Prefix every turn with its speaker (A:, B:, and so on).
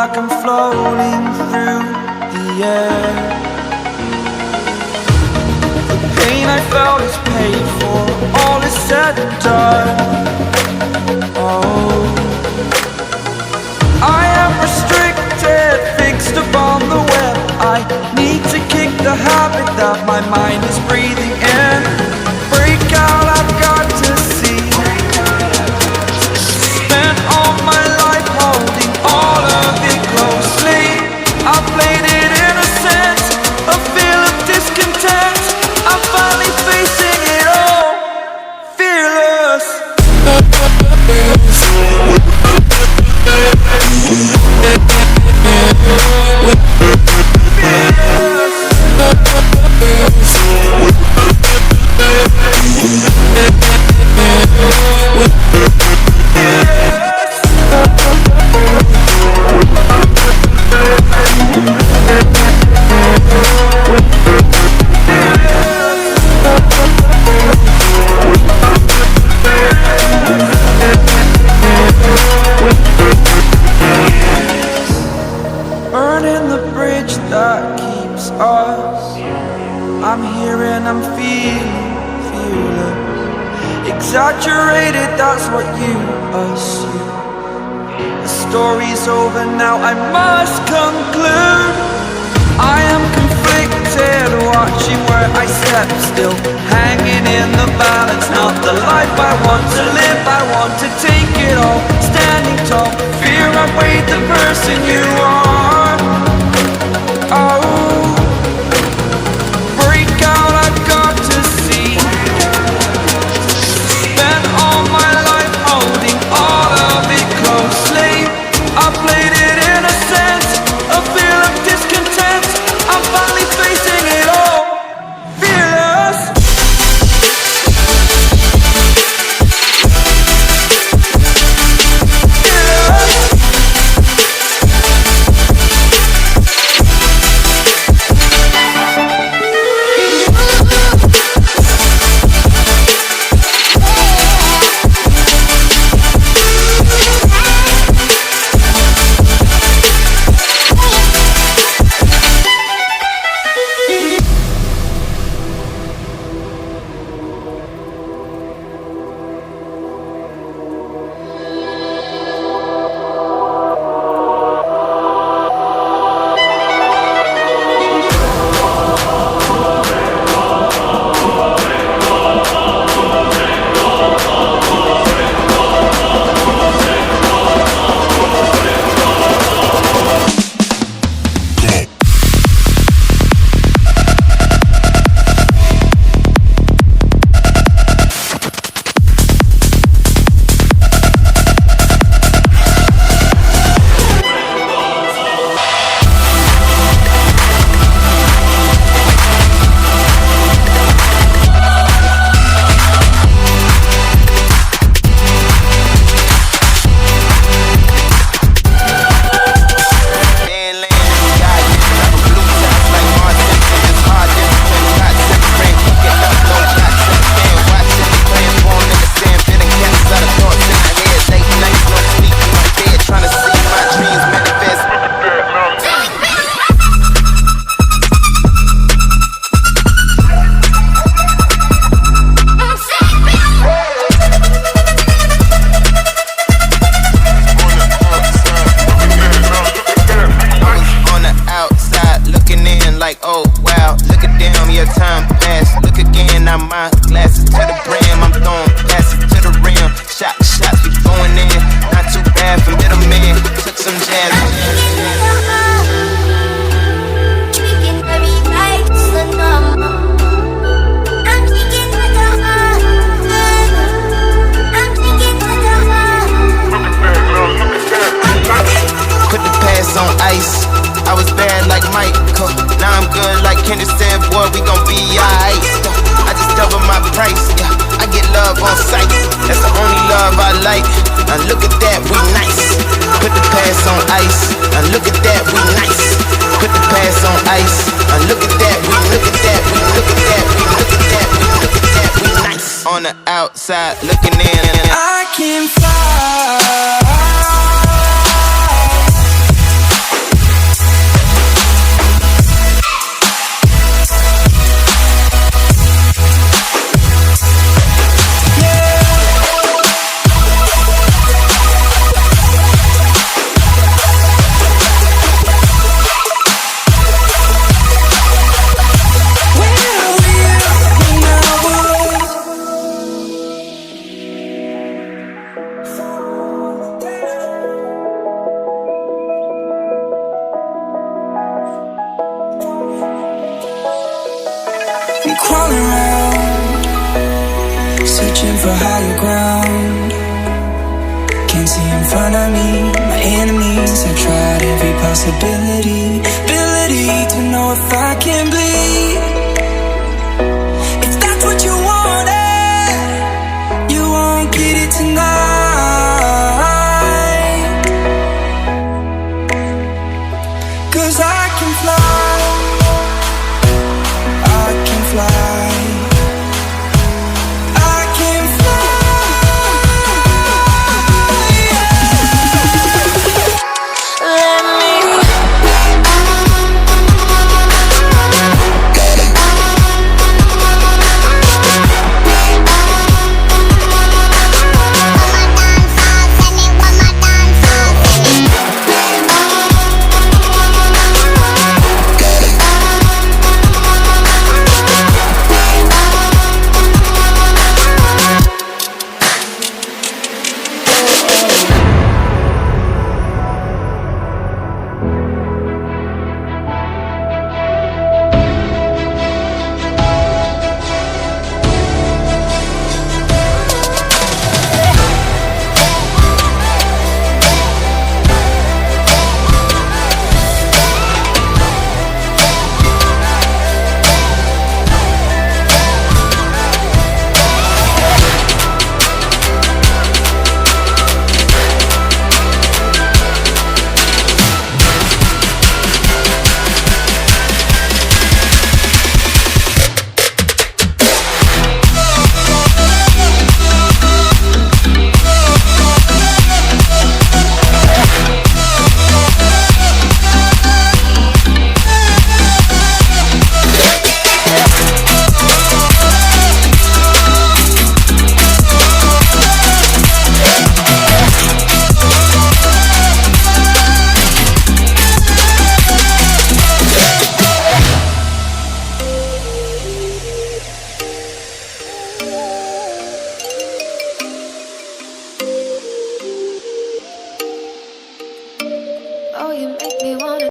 A: like I'm floating through the air. The pain I felt is paid for, all is said and done. Oh, I am restricted, fixed upon the web. I need to kick the habit that my mind is breathing in. Break out, I've got to see. Spent all my life holding all of it closely. I played it innocent, a feel of discontent. I'm finally facing it all, fearless. Burning the bridge that keeps us. I'm here and I'm feeling fearless. Exaggerated, that's what you assume. The story's over now, I must conclude. I am conflicted, watching where I step still, hanging in the balance. Not the life I want to live, I want to take it all. Standing tall, fear outweighed the person you are. Oh, break out, I've got to see. Spent all my life holding all of it closely. I played it innocent, a feel of discontent. I'm finally facing it all, fearless.
B: On the outside looking in.
A: I can fly. searching for higher ground. Can't see in front of me, my enemies. I tried every possibility, ability to know if I can bleed. If that's what you wanted, you won't get it tonight. 'Cause I can fly, I can fly.
C: Oh, you make me wanna